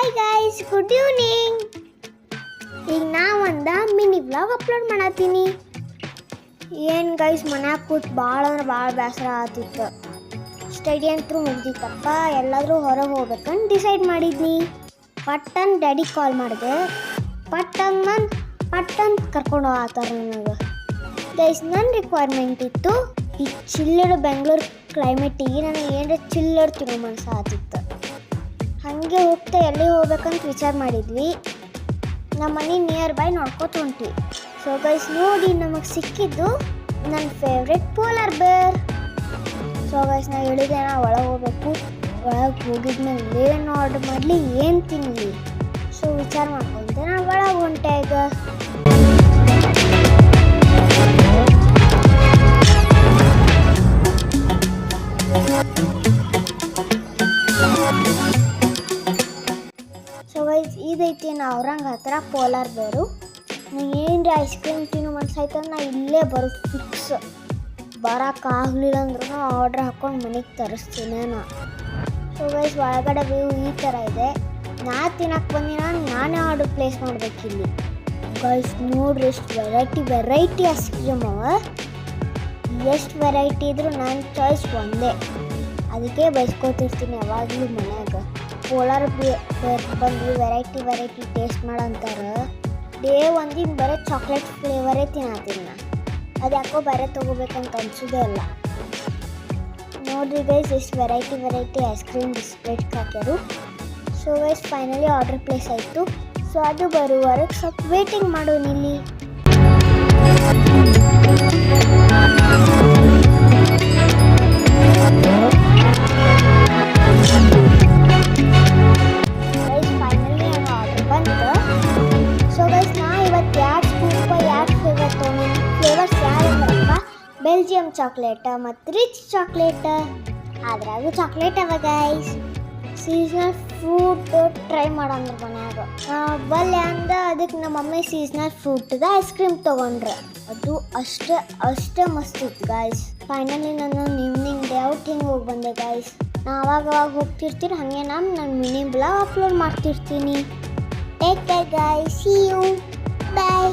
Hi guys, good evening. ಈಗ ನಾ ಒಂದು ಮಿನಿ ವ್ಲಾಗ್ ಅಪ್ಲೋಡ್ ಮಾಡತ್ತೀನಿ. ಏನು ಗೈಸ್, ಮನ್ಯಾಗ ಕೂತು ಭಾಳ ಅಂದ್ರೆ ಭಾಳ ಬೇಸರ ಆತಿತ್ತು. ಸ್ಟಡಿ ಅಂತೂ ಮುಗ್ದಿತ್ತಪ್ಪ, ಎಲ್ಲಾದರೂ ಹೊರಗೆ ಹೋಗ್ಬೇಕಂತ ಡಿಸೈಡ್ ಮಾಡಿದ್ನಿ. ಪಟ್ಟನ್ ಡ್ಯಾಡಿ ಕಾಲ್ ಮಾಡಿದೆ. ಪಟ್ಟನ್ ಕರ್ಕೊಂಡು ಹೋಗ್ತಾರ ನನಗೆ. ಗೈಸ್, ನನ್ನ ರಿಕ್ವೈರ್ಮೆಂಟ್ ಇತ್ತು ಈ ಚಿಲ್ಲಡ್ ಬೆಂಗಳೂರು ಕ್ಲೈಮೇಟಿಗೆ ನನಗೆ ಏನರ ಚಿಲ್ಲಡ್ ತಿನ್ನೋ ಮನಸ್ಸು ಆತಿತ್ತು. ಹಾಗೆ ಹೋಗ್ತಾ ಎಲ್ಲಿ ಹೋಗ್ಬೇಕಂತ ವಿಚಾರ ಮಾಡಿದ್ವಿ. ನಮ್ಮ ಮನೆ ನಿಯರ್ ಬೈ ನೋಡ್ಕೊತ ಹೊಂಟ್ವಿ. ಸೊ ಗೈಸ್, ನೋಡಿ ನಮಗೆ ಸಿಕ್ಕಿದ್ದು ನನ್ನ ಫೇವ್ರೆಟ್ ಪೋಲಾರ್ ಬೇರ್. ಸೊ ಗೈಸ್, ನಾ ಹೇಳಿದೆ ನಾ ಒಳಗೆ ಹೋಗ್ಬೇಕು. ಒಳಗೆ ಹೋಗಿದ್ಮೇಲೆ ಏನು ಆರ್ಡರ್ ಮಾಡಲಿ, ಏನು ತಿನ್ನಲಿ. ಸೊ ವಿಚಾರ ಮಾಡ್ಕೊಂಡೆ ನಾ ಒಳಗೆ ಹೊಂಟೆ. ಈಗ ಸೊ ಗೈಸ್, ಇದೈತಿ ನಾ ಅವ್ರಂಗೆ ಹತ್ರ ಪೋಲಾರ್ ಬೇರು. ನಂಗೆ ಏನರ ಐಸ್ ಕ್ರೀಮ್ ತಿನ್ನೋ ಮನ್ಸಾಯ್ತು ನಾ ಇಲ್ಲೇ ಬರೋದು ಫಿಕ್ಸ್. ಬರೋಕ್ಕಾಗಲಿಲ್ಲ ಅಂದ್ರೂ ಆರ್ಡ್ರ್ ಹಾಕ್ಕೊಂಡು ಮನೆಗೆ ತರಿಸ್ತೀನಿ ನಾ. ಸೊ ಗೈಸ್, ಒಳಗಡೆ ವ್ಯೂ ಈ ಥರ ಇದೆ. ನಾ ತಿನ್ನಕ್ಕೆ ಬಂದಿನ ನಾನೇ ಆರ್ಡ್ರ್ ಪ್ಲೇಸ್ ಮಾಡಬೇಕಿಲ್ಲಿ. ಗೈಸ್ ನೋಡ್ರಿ, ಎಷ್ಟು ವೆರೈಟಿ ಐಸ್ ಕ್ರೀಮ್ ಅವ. ಎಷ್ಟು ವೆರೈಟಿ ಇದ್ರೂ ನನ್ನ ಚಾಯ್ಸ್ ಒಂದೇ. ಅದಕ್ಕೆ ಬಯಸ್ಕೊತಿರ್ತೀನಿ ಯಾವಾಗಲೂ ಮನ್ಯಾಗ. ಪೋಲಾರ್ ಬೇರ್ ಬಂದು ವೆರೈಟಿ ಟೇಸ್ಟ್ ಮಾಡಂತಾರೆ. ಡೇ ಒಂದಿನ ಬರೀ ಚಾಕ್ಲೇಟ್ ಫ್ಲೇವರೇ ತಿನ್ನತ್ತೀನಿ ನಾ. ಅದು ಯಾಕೋ ಬೇರೆ ತೊಗೋಬೇಕಂತ ಅನ್ಸೋದೇ ಇಲ್ಲ. ನೋಡ್ರಿ ಗೈಸ್, ಎಷ್ಟು ವೆರೈಟಿ ಐಸ್ ಕ್ರೀಮ್ ಬಿಸ್ಕೆಟ್ ಹಾಕ್ಯಾರು. So guys, finally order place ಆಯಿತು. ಸೊ ಅದು ಬರುವವರೆಗೆ ಸ್ವಲ್ಪ ವೇಟಿಂಗ್ ಮಾಡೋಣ ಇಲ್ಲಿ. ಬೆಲ್ಜಿಯಂ ಚಾಕ್ಲೇಟ ಮತ್ತು ರಿಚ್ ಚಾಕ್ಲೇಟ. ಅದ್ರಾಗೂ ಚಾಕ್ಲೇಟ್ ಅವ ಗೈಸ್. ಸೀಸ್ನಲ್ ಫ್ರೂಟ್ ಟ್ರೈ ಮಾಡಂದ್ರೆ ಮನ್ಯಾಗ ಬಲ್ಲೆ ಅಂದ. ಅದಕ್ಕೆ ನಮ್ಮ ಮಮ್ಮಿ ಸೀಸ್ನಲ್ ಫ್ರೂಟ್ದ ಐಸ್ ಕ್ರೀಮ್ ತೊಗೊಂಡ್ರೆ ಅದು ಅಷ್ಟೇ ಮಸ್ತ್ ಇತ್ತು ಗೈಸ್. ಫೈನಲಿ ನಾನು ಈವ್ನಿಂಗ್ ಡೇ ಔಟಿಂಗ್ ಹೋಗಿ ಬಂದೆ ಗೈಸ್. ನಾ ಅವಾಗ ಹೋಗ್ತಿರ್ತೀನಿ, ಹಾಗೆ ನನ್ನ ಮಿನಿ ಬ್ಲಾಗ್ ಅಪ್ಲೋಡ್ ಮಾಡ್ತಿರ್ತೀನಿ. Take care guys, see you, bye.